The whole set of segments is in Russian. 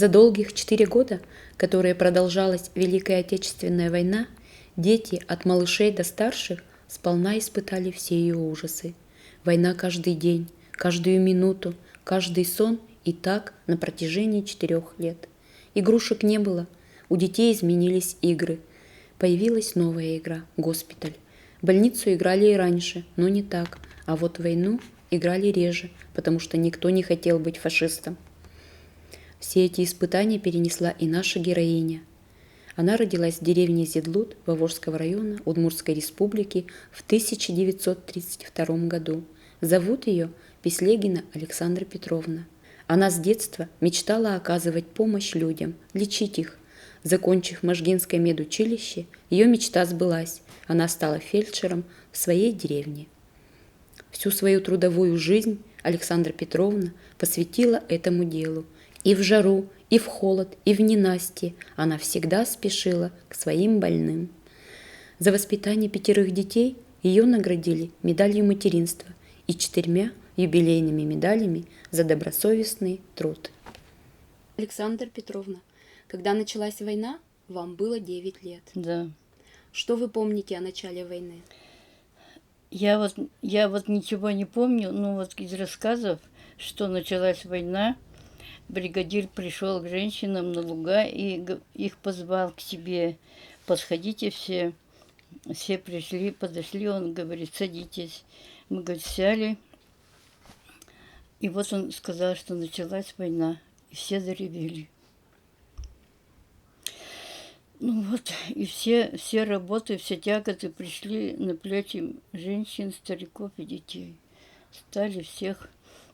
За долгих 4 года, которые продолжалась Великая Отечественная война, дети от малышей до старших сполна испытали все ее ужасы. Война каждый день, каждую минуту, каждый сон и так на протяжении 4 лет. Игрушек не было, у детей изменились игры. Появилась новая игра – госпиталь. В больницу играли и раньше, но не так, а вот в войну играли реже, потому что никто не хотел быть фашистом. Все эти испытания перенесла и наша героиня. Она родилась в деревне Зедлут Вовожского района Удмуртской республики в 1932 году. Зовут ее Песлегина Александра Петровна. Она с детства мечтала оказывать помощь людям, лечить их. Закончив Можгинское медучилище, ее мечта сбылась. Она стала фельдшером в своей деревне. Всю свою трудовую жизнь Александра Петровна посвятила этому делу. И в жару, и в холод, и в ненастье она всегда спешила к своим больным. За воспитание 5 детей ее наградили медалью материнства и 4 юбилейными медалями за добросовестный труд. Александра Петровна, когда началась война, вам было 9 лет. Да. Что вы помните о начале войны? Я вот ничего не помню, но вот из рассказов, что началась война, бригадир пришел к женщинам на луга и их позвал к себе. Подходите все. Все пришли, подошли, он говорит, садитесь. Мы, говорит, сяли. И вот он сказал, что началась война. И все заревели. Ну вот, и все работы, все тяготы пришли на плечи женщин, стариков и детей. Стали всех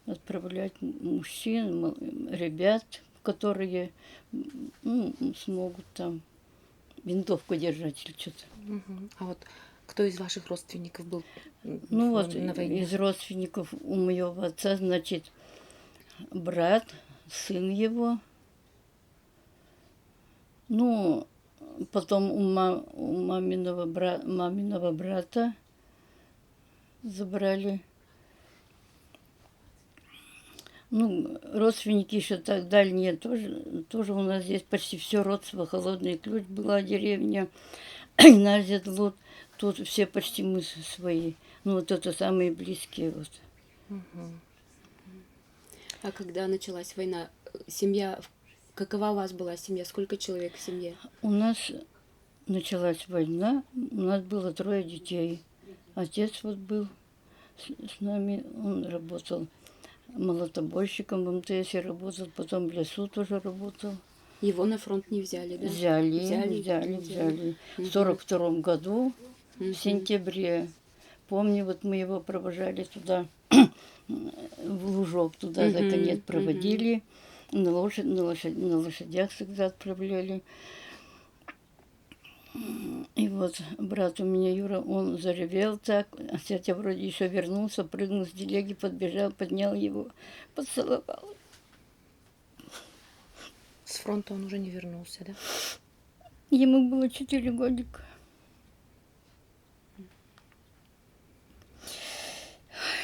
отправлять мужчин, ребят, которые смогут там винтовку держать или что-то. А вот кто из ваших родственников был Ну вот, на войне? из родственников у моего отца, значит, брат, сын его. Ну, потом у маминого брата забрали. Ну, родственники еще так дальние тоже у нас здесь почти все родство. Холодный ключ была деревня, наш Зедлут. Тут все почти мы свои. Ну, вот это самые близкие вот. А когда началась война, семья, какова у вас была семья? Сколько человек в семье? У нас началась война, у нас было 3 детей. Отец вот был с нами, он работал молоторубойщиком в МТС работал, потом в лесу тоже работал. Его на фронт не взяли, да? Взяли. В 42 году, в сентябре. Помню, вот мы его провожали туда, в Лужок, туда за конец проводили. На лошадях всегда отправляли. И вот брат у меня Юра, он заревел так, а тетя вроде еще вернулся, прыгнул с телеги, подбежал, поднял его, поцеловал. С фронта он уже не вернулся, да? Ему было 4 годика.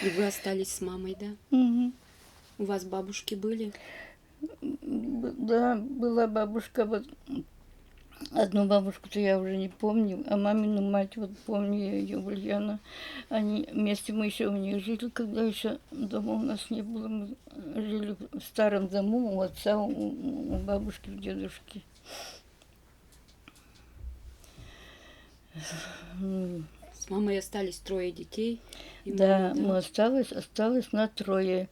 И вы остались с мамой, да? Угу. У вас бабушки были? Да, была бабушка, вот одну бабушку-то я уже не помню, а мамину мать, вот помню я ее, Ульяна. Они вместе, мы еще у них жили, когда еще дома у нас не было. Мы жили в старом дому у отца, у бабушки, у дедушки. С мамой остались 3 детей. Да, мы осталось на 3.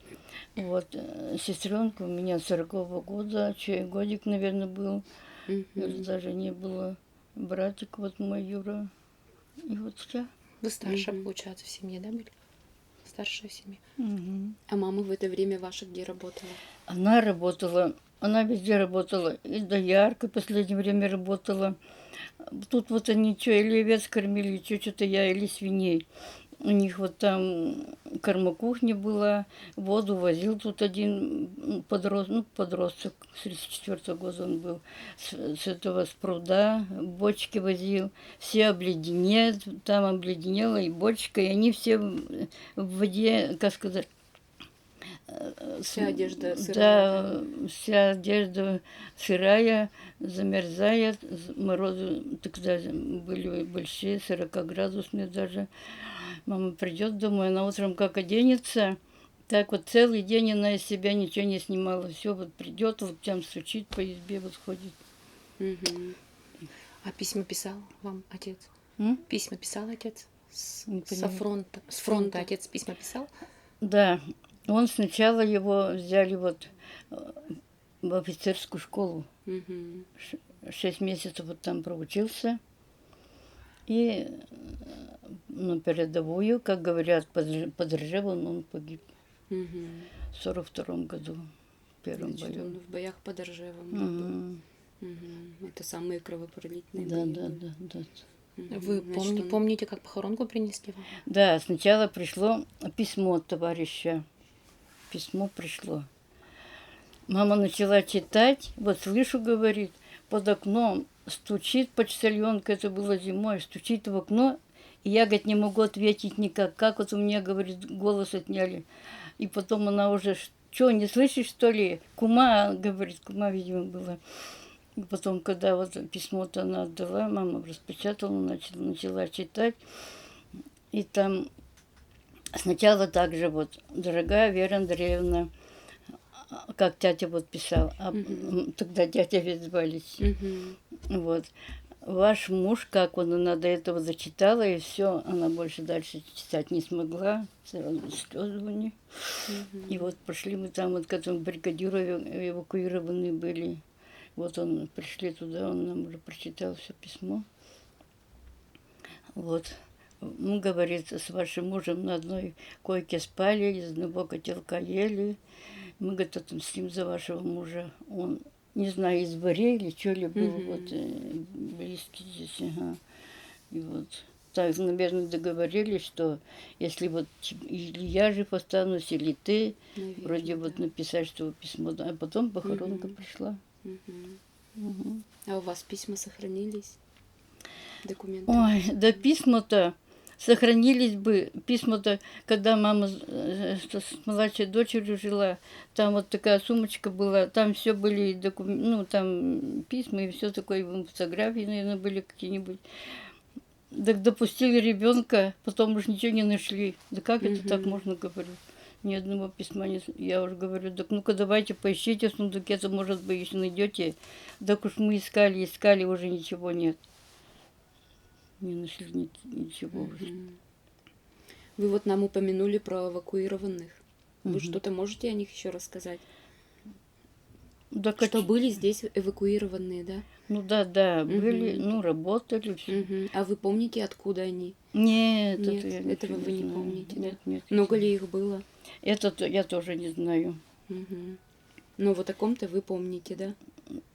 Вот, сестренка у меня 40-го года, чей годик, наверное, был. Или даже не было. Братик вот мой Юра. И вот я. Вы старшая, получается, в семье, да, были? Старшая в семье. А мама в это время ваша где работала? Она везде работала. И дояркой в последнее время работала. Тут вот они что, или овец кормили, что-то я, или свиней. У них вот там кормокухня была, воду возил тут один подросток, с 34-го года он был, с пруда, бочки возил, все обледенеют, там обледенела и бочка, и они все в воде, как сказать, Вся одежда сырая. Да, вся одежда сырая, замерзает, морозы тогда были большие, 40-градусные даже. Мама придет домой, она утром как оденется, так вот целый день она из себя ничего не снимала. Все вот придет, вот прям стучит по избе, вот ходит. Мгм. А письма писал вам отец? М? Письма писал отец? Не Со понимаю. фронта? С фронта отец письма писал? Да, он сначала его взяли вот в офицерскую школу. Мгм. 6 месяцев вот там проучился. И на передовую, как говорят, под Ржевом он погиб Мгм. в 42-м году, в первом Значит, бою. он в боях под Ржевом, да, был. Мгм. Мгм. Это самые кровопролитные Да, бои да, были. да, да. Мгм. Вы Значит, он- помните, как похоронку принесли вам? Да, сначала пришло письмо от товарища. Письмо пришло. Мама начала читать, вот слышу, говорит, под окном стучит почтальонка, это было зимой, стучит в окно, и я, говорит, не могу ответить никак. Как вот у меня, говорит, голос отняли. И потом она уже, что, не слышишь, что ли? Кума, говорит, кума, видимо, была. И потом, когда вот письмо-то она отдала, мама распечатала, начала читать. И там сначала также вот, дорогая Вера Андреевна, как тятя вот писал, тогда дядя ведь звались. Мгм. Вот. Ваш муж, как он, она до этого зачитала, и все, она больше дальше читать не смогла. Сразу слезы у нее. И вот пошли мы там, вот к этому бригадиру эвакуированы были. Вот он, пришли туда, он нам уже прочитал все письмо. Вот. Мы, говорит, с вашим мужем на одной койке спали, из одного котелка ели. Мы, говорит, отомстим за вашего мужа. Он, не знаю, из дворе или что ли был, Мгм. вот, близкий здесь, ага. И вот так, наверное, договорились, что если вот или я жив останусь, или ты, Наверное, вроде вот да. написать, что письмо, да. А потом похоронка Мгм. пришла. Мгм. Мгм. А у вас письма сохранились? Документы? Ой, да письма-то сохранились бы. Письма-то, когда мама с младшей дочерью жила, там вот такая сумочка была, там все были документы, ну, там письма и все такое, фотографии, наверное, были какие-нибудь. Так допустили ребенка, потом уж ничего не нашли. Да как это так Мгм. можно говорить? Ни одного письма не... Я уже говорю, так ну-ка давайте поищите в сундуке, то может быть еще найдете. Так уж мы искали, искали, уже ничего нет. Не нашли ничего уже. Мгм. Вы вот нам упомянули про эвакуированных. Вы Мгм. что-то можете о них еще рассказать? Да, Что были здесь эвакуированные, да? Ну да, да, Мгм. были, ну, работали все. Мгм. А вы помните, откуда они? Нет, Нет, это я этого ничего вы не знаю. помните, да? Нет, нет. Много ли их было? Я тоже не знаю. Мгм. Но вот о ком-то вы помните, да?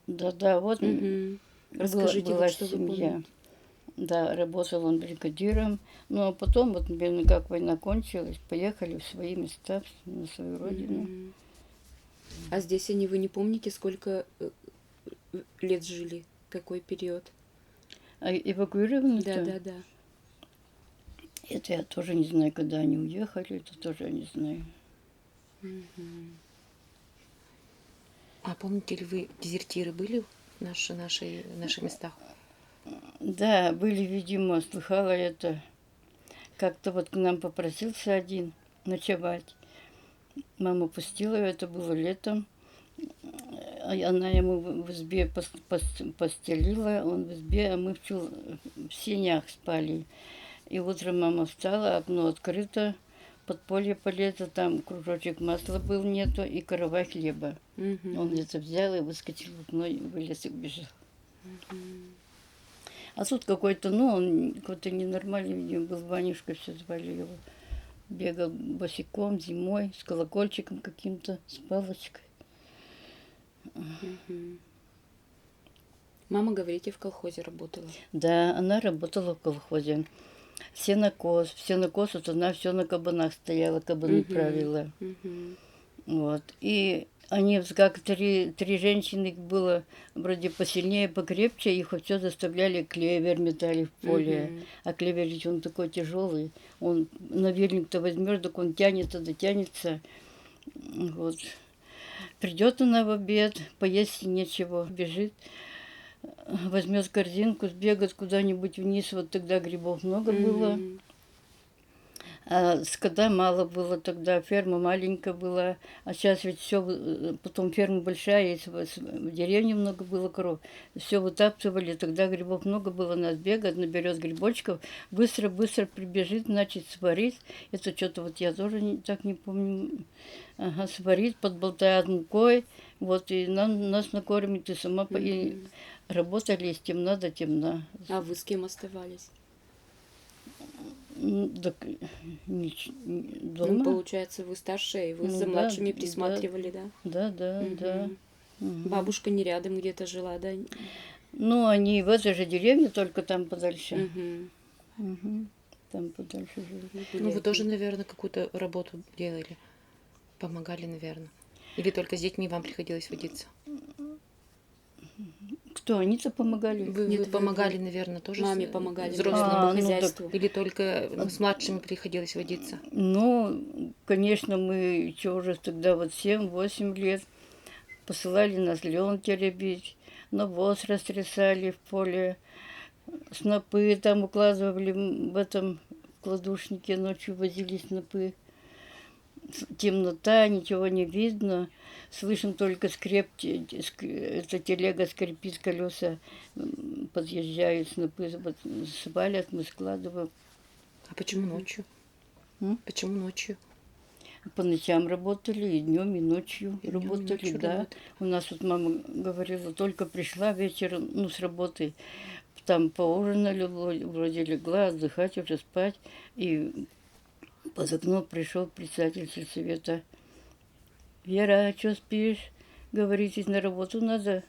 Да, вот Мгм. Расскажите, была вот что вы семья. помните. Да, работал он бригадиром. Ну, а потом, вот, наверное, как война кончилась, поехали в свои места, на свою родину. Мгм. А здесь они, вы не помните, сколько лет жили? Какой период? А эвакуированных-то, Да, да, да. это я тоже не знаю, когда они уехали, это тоже я не знаю. Мгм. А помните ли вы, дезертиры были в наших местах? Да, были, видимо, слыхала это. Как-то вот к нам попросился один ночевать. Мама пустила его, это было летом. Она ему в избе постелила, он в избе, а мы в сенях спали. И утром мама встала, окно открыто, подполье полезла, там кружочек масла был, нету, и корова хлеба. Мгм. Он это взял и выскочил в окно, и вылез и убежал. А тут какой-то, ну, он какой-то ненормальный, видимо, был, Ванюшка все звали его. Бегал босиком зимой, с колокольчиком каким-то, с палочкой. Мгм. Мама, говорите, в колхозе работала. Да, она работала в колхозе. Сенокос. В сенокос вот она все на кабанах стояла, кабаны Мгм. правила. Мгм. Вот. И они, как три женщины было, вроде посильнее, покрепче, их все заставляли клевер метали в поле. Мгм. А клевер ведь он такой тяжелый. Он на вельник-то возьмешь, так он тянется, дотянется. Вот. Придет она в обед, поесть нечего, бежит, возьмет корзинку, сбегает куда-нибудь вниз, вот тогда грибов много было. Мгм. А скота мало было тогда, ферма маленькая была, а сейчас ведь все, потом ферма большая, есть, в деревне много было коров, все вытаптывали, тогда грибов много было, нас бегает, наберет грибочков, быстро-быстро прибежит, значит, сварить, это что-то вот я тоже так не помню, ага, сварить, подболтает мукой, вот, и нас накормит, и сама, и Мгм. работали с темна до темна. А вы с кем оставались? Так, Ну, дома? получается, вы старшая, и вы Ну за да, младшими да, присматривали, да? да, да, да. Мгм. Мгм. Бабушка не рядом где-то жила, да? Ну, они в этой же деревне, только там подальше. Мгм. Мгм. Там подальше жили. Ну, Ну, были вы тоже, одни. наверное, какую-то работу делали. Помогали, наверное. Или только с детьми вам приходилось водиться? Кто, они-то помогали? Вы Нет, вы помогали, наверное, тоже маме помогали, взрослым? наверное, по Ну так, хозяйству. Или только с младшими приходилось водиться? ну, конечно, мы что уже тогда вот 7-8 лет посылали нас лен теребить, навоз растрясали в поле, снопы там укладывали в этом кладушнике, ночью возили снопы. Темнота, ничего не видно. Слышим только скрип, эта телега скрипит, колеса подъезжают, снопы свалят, мы складываем. А почему ночью? М? Почему ночью? По ночам работали, и днем, и ночью И днем, и работали, ночью да. работали. У нас вот мама говорила, только пришла вечером, ну, с работы, там поужинали, вроде легла отдыхать, уже спать, и под окно пришел председатель сельсовета. Вера, а что спишь? Говорите, на работу надо.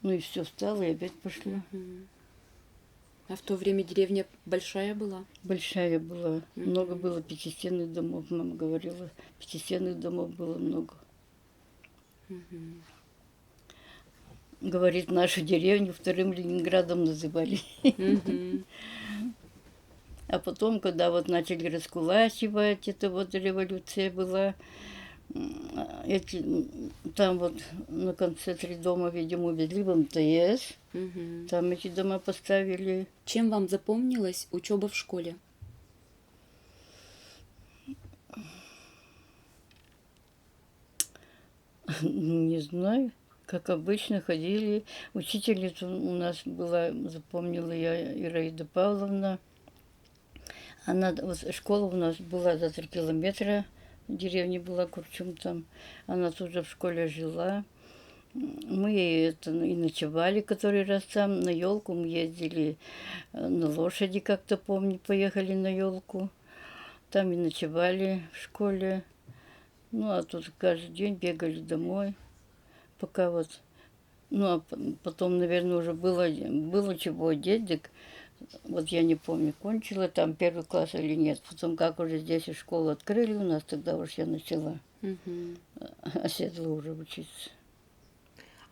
Ну и все, встала и опять пошла. Мгм. А в то время деревня большая была? Большая была. Много Мгм. было пятистенных домов, мама говорила. Пятистенных домов было много. Мгм. Говорит, нашу деревню вторым Ленинградом называли. Мгм. А потом, когда вот начали раскулачивать, это вот революция была, там вот на конце 3 дома, видимо, увезли в МТС. Мгм. Там эти дома поставили. Чем вам запомнилась учеба в школе? Не знаю. Как обычно, ходили. Учительница у нас была, запомнила я, Ираида Павловна. Она, вот школа у нас была за 3 километра. В деревне была Курчум там. Она тоже в школе жила. Мы это, и ночевали который раз там. На елку мы ездили. На лошади, как-то помню, поехали на елку. Там и ночевали в школе. Ну, а тут каждый день бегали домой. Пока вот. Ну, а потом, наверное, уже было чего одеть, так вот я не помню, кончила там 1 класс или нет. Потом, как уже здесь и школу открыли у нас, тогда уж я начала Мгм. оседла уже учиться.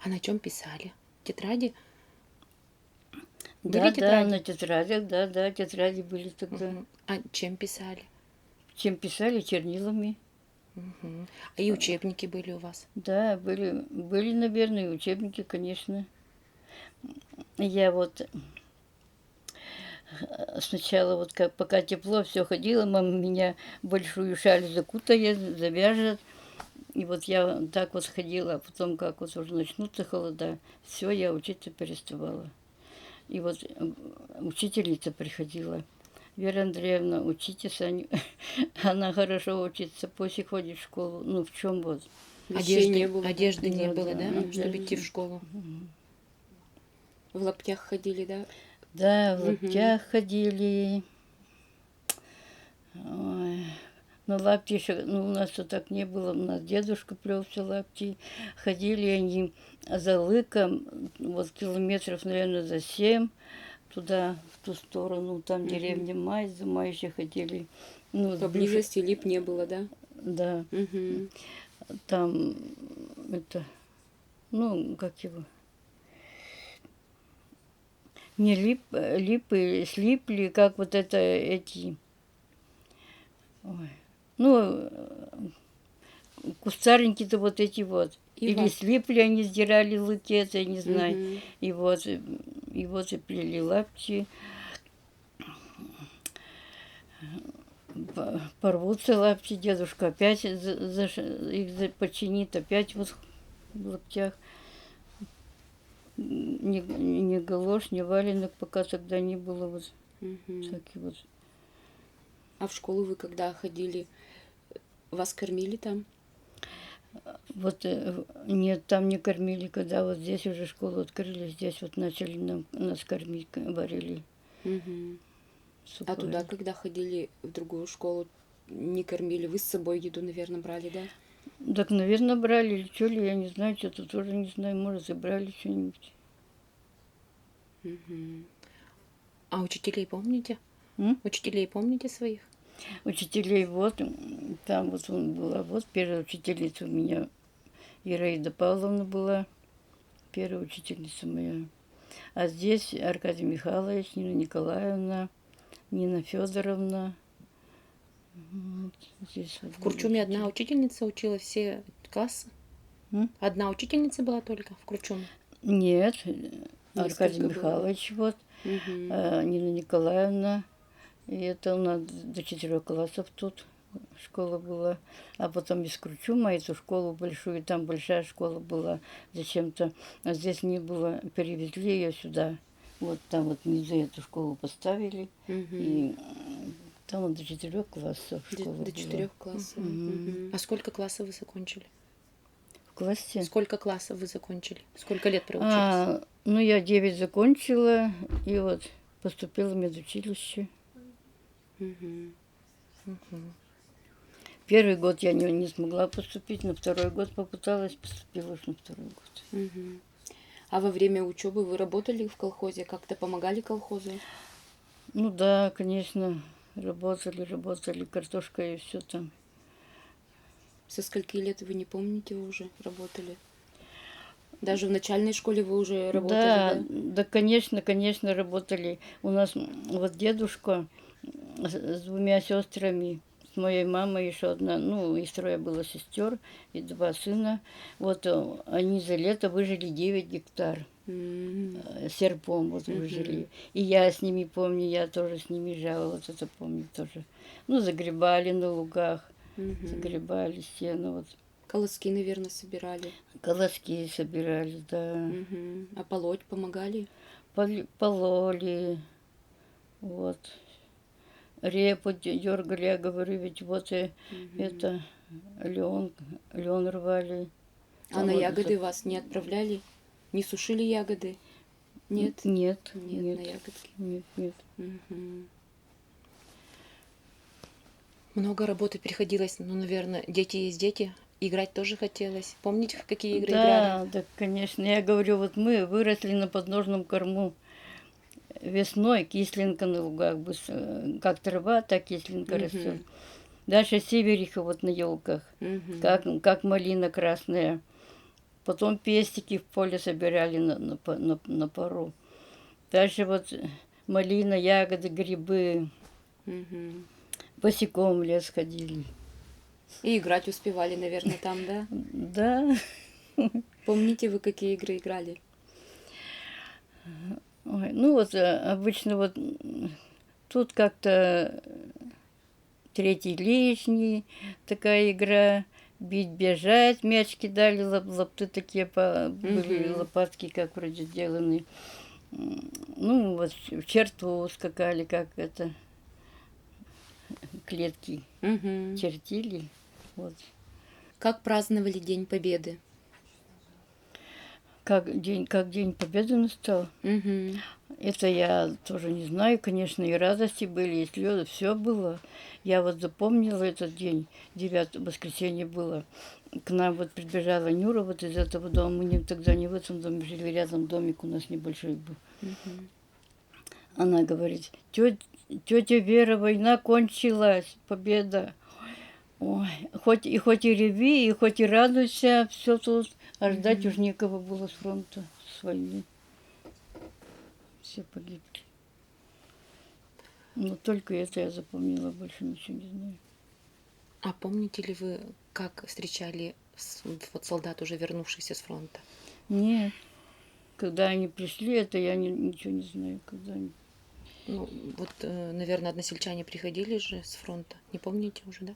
А на чем писали? Тетради? Да, Были да, тетради? на тетрадях, да, тетради были тогда. Мгм. А чем писали? Чем писали? Чернилами. Мгм. А и учебники были у вас? Да, были, наверное, и учебники, конечно. Я вот сначала, вот как пока тепло, все ходила, мама меня в большую шаль закутает, завяжет. И вот я так вот ходила, а потом, как вот уже начнутся холода, все, я учиться переставала. И вот учительница приходила. Вера Андреевна, учитесь, она хорошо учится, пусть и ходит в школу. Ну, в чем вот? Вещей не было, да? Одежды не Да, было, да, да, одежды чтобы идти в не школу? В лаптях ходили, да? Да, в Мгм. лаптях ходили. Ой. Ну, лапти еще, ну, у нас-то так не было. У нас дедушка плел все лапти. Ходили они за лыком, вот километров, наверное, за 7 туда, в ту сторону. Там деревня Май, за Май еще ходили. Ну, Поблизости лип не было, да? да, Мгм. там это, ну, как его, не липы, слипли, как вот это, эти, ой, ну, кустарники-то вот эти вот. И Или вас. слипли они, сдирали лытец, я не знаю. Мгм. И вот, плели лапти. Порвутся лапти, дедушка опять их починит, опять вот в лаптях. Ни галош, ни валенок пока тогда не было. Вот Мгм. такие вот. А в школу вы когда ходили, вас кормили там? Вот нет, там не кормили, когда вот здесь уже школу открыли, здесь вот начали нас кормить, варили Мгм. А сухое. туда, когда ходили в другую школу, не кормили? Вы с собой еду, наверное, брали, да? Так, наверное, брали или что ли, я не знаю, что-то тоже не знаю, может, и брали что-нибудь. Мгм. А учителей помните? М? Учителей помните своих? Учителей вот, там вот была, вот первая учительница у меня, Ираида Павловна была, первая учительница моя. А здесь Аркадий Михайлович, Нина Николаевна, Нина Федоровна. Вот здесь вот В Курчуме одна учитель. учительница учила все классы? М? Одна учительница была только в Курчуме? Нет, Аркадий Несколько было. Михайлович, вот, Мгм. Нина Николаевна. И это у нас до 4 классов тут школа была. А потом из Кручума эту школу большую, там большая школа была зачем-то. А здесь не было, перевезли ее сюда. Вот там вот внизу эту школу поставили. Мгм. И там вот до 4 классов До, школа до была. 4 классов. Мгм. А сколько классов вы закончили? В классе. Сколько классов вы закончили? Сколько лет проучились? Ну, я 9 закончила, и вот поступила в медучилище. Мгм. Мгм. Первый год я не смогла поступить, на второй год попыталась, поступила уж на второй год. Мгм. А во время учебы вы работали в колхозе? Как-то помогали колхозу? Ну да, конечно, работали, картошка и все там. Со скольки лет вы не помните, вы уже работали? Даже в начальной школе вы уже работали, Да, да? да, конечно, работали. У нас вот дедушка с 2 сестрами, с моей мамой еще одна, ну, и 3 было сестер, и 2 сына. Вот они за лето выжили 9 гектар. М. Серпом вот выжили. И я с ними помню, я тоже с ними жала, вот это помню тоже. Ну, загребали на лугах, Мгм. загребали сено, вот. Колоски, наверное, собирали. Колоски собирали, да. Мгм. А полоть помогали? Пололи, вот. Репу дергали, я говорю, ведь вот и это лен рвали. А Там на вот ягоды вас не отправляли? Не сушили ягоды? Нет? Нет, Нет, на ягодки. нет. Мгм. Много работы приходилось, ну, наверное, дети есть дети. Играть тоже хотелось. Помните, в какие игры играли? Да, да, конечно. Я говорю, вот мы выросли на подножном корму. Весной кислинка на лугах, как трава, так кислинка Мгм. растет. Дальше севериха вот на елках, Мгм. как малина красная. Потом пестики в поле собирали на пару. Дальше вот малина, ягоды, грибы. Мгм. Босиком в лес ходили. И играть успевали, наверное, там, да? Да. Помните вы, какие игры играли? Ой, ну вот обычно вот тут как-то третий лишний, такая игра. Бить, бежать, мяч кидали, лапты такие были, Мгм. лопатки как вроде сделаны. Ну, вот в черту скакали, как это, клетки Мгм. чертили. Вот. Как праздновали День Победы? Как день Победы настал, Мгм. это я тоже не знаю, конечно, и радости были, и слезы, все было. Я вот запомнила этот день, 9 воскресенье было. К нам вот прибежала Нюра вот из этого дома, мы тогда не в этом доме жили, рядом домик у нас небольшой был. Мгм. Она говорит, тетя Вера, война кончилась, победа. Ой, хоть и реви, и хоть и радуйся, все тут, а ждать уж некого было с фронта, с войны. Все погибли. Но только это я запомнила, больше ничего не знаю. А помните ли вы, как встречали вот солдат, уже вернувшихся с фронта? Нет. Когда они пришли, это я ничего не знаю, когда они. Ну, вот, наверное, односельчане приходили же с фронта. Не помните уже, да?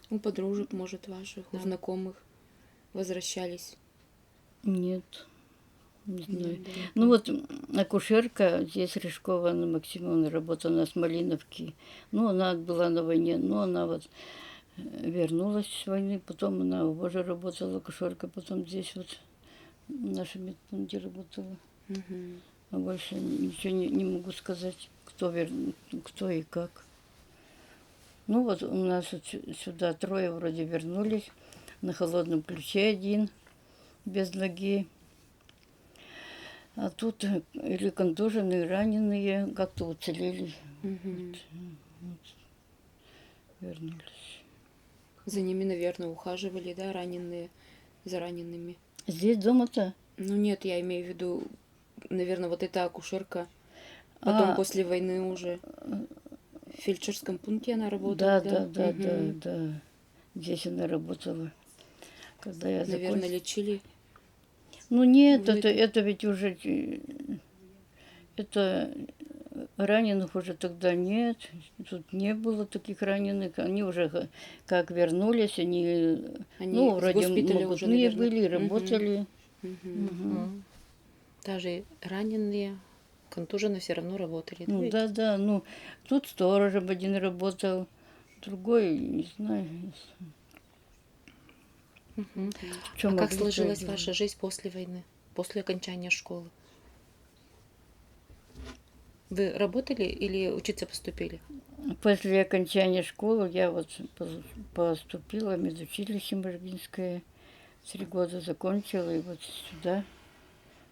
У подружек, может, ваших, у Да. знакомых возвращались? Нет, не знаю. Да. Ну вот акушерка здесь Рыжкова Анна Максимовна работала на Смолиновке. Ну, она была на войне, но она вот вернулась с войны, потом она у Божьей работала акушерка, потом здесь вот в нашем медпункте работала. Мгм. А больше ничего не могу сказать, кто и как. Ну вот у нас вот сюда 3 вроде вернулись, на холодном ключе 1, без ноги. А тут или контуженные, раненые, как-то уцелели, Мгм. вернулись. За ними, наверное, ухаживали, да, раненые, за ранеными. Здесь дома-то? Ну нет, я имею в виду, наверное, вот эта акушерка. Потом А, после войны уже в фельдшерском пункте она да, работала, да, да, да, Мгм. да. Здесь она работала, когда я Наверное, закончила. лечили. Ну нет, Вы- это ведь уже это раненых уже тогда нет. Тут не было таких раненых. Они уже как вернулись, они, Они ну, с вроде госпиталя уже, могутные наверное. были, работали. Мгм. Мгм. Даже раненые, контуженные все равно работали. Ну ведь? да, да. Ну, тут сторожем один работал, другой, не знаю, Мгм. что А как могли, то и сложилась делали. ваша жизнь после войны, после окончания школы? Вы работали или учиться поступили? После окончания школы я вот поступила в медучилище Можгинское. 3 года закончила, и вот сюда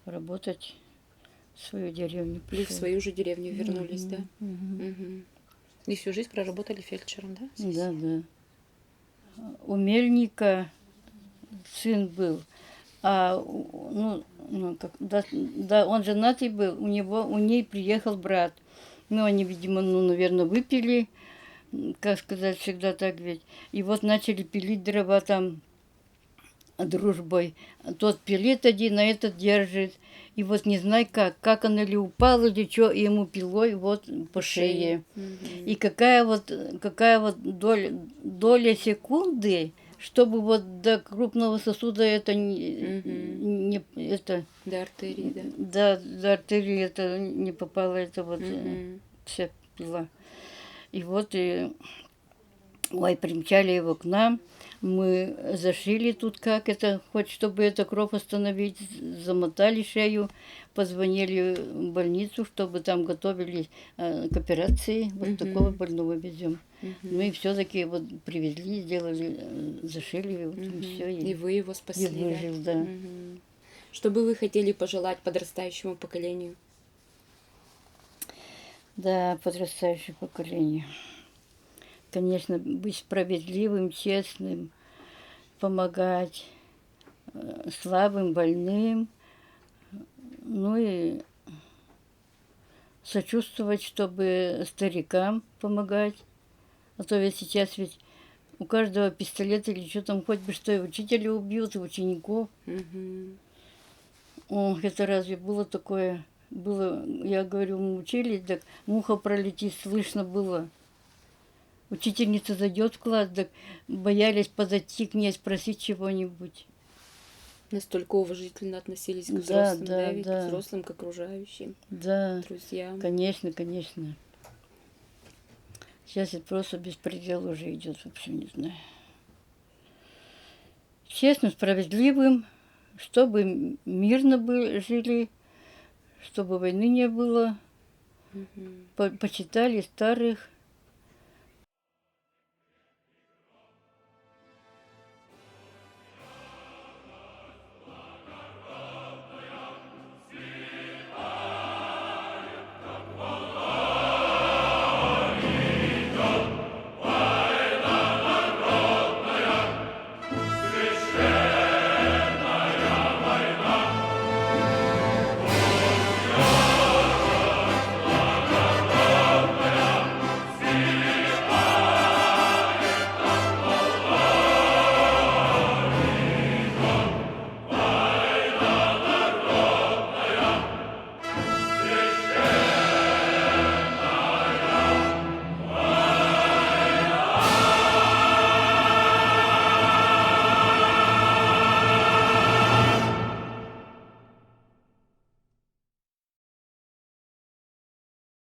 работать в свою деревню И в пришла. свою же деревню вернулись, да? Мгм. Мгм. И всю жизнь проработали фельдшером, да? здесь? Да, да. У мельника сын был, да, он женатый был, у ней приехал брат. Ну, они, видимо, наверное, выпили, как сказать, всегда так ведь. И вот начали пилить дрова там дружбой. Тот пилит один, а этот держит. И вот не знаю как он или упал, или что, и ему пилой вот по шее. Мгм. И какая вот доля секунды, чтобы вот до крупного сосуда это это До артерии, да? до артерии это не попало, это вот Мгм. вся пила. И вот ой, примчали его к нам. Мы зашили тут как это, хоть чтобы это кровь остановить, замотали шею, позвонили в больницу, чтобы там готовились к операции. Вот такого больного везем. Ну и все-таки вот привезли, сделали, зашили, вот Мгм. все, И вы его спасли, да? выжил, да. Мгм. Что бы вы хотели пожелать подрастающему поколению? Да, подрастающее поколение. Конечно, быть справедливым, честным, помогать слабым, больным, ну и сочувствовать, чтобы старикам помогать. А то ведь сейчас ведь у каждого пистолет или что там, хоть бы что, и учителя убьют, и учеников. Мгм. О, это разве было такое? Было, я говорю, мы учились, так муха пролетит, слышно было. Учительница зайдет в класс, так боялись подойти к ней, спросить чего-нибудь. Настолько уважительно относились к Да, взрослым, да, да, ведь к да. взрослым, к окружающим, Да, друзьям. конечно, конечно. Сейчас это просто беспредел уже идет, вообще не знаю. Честным, справедливым, чтобы мирно жили, чтобы войны не было, Мгм. почитали старых,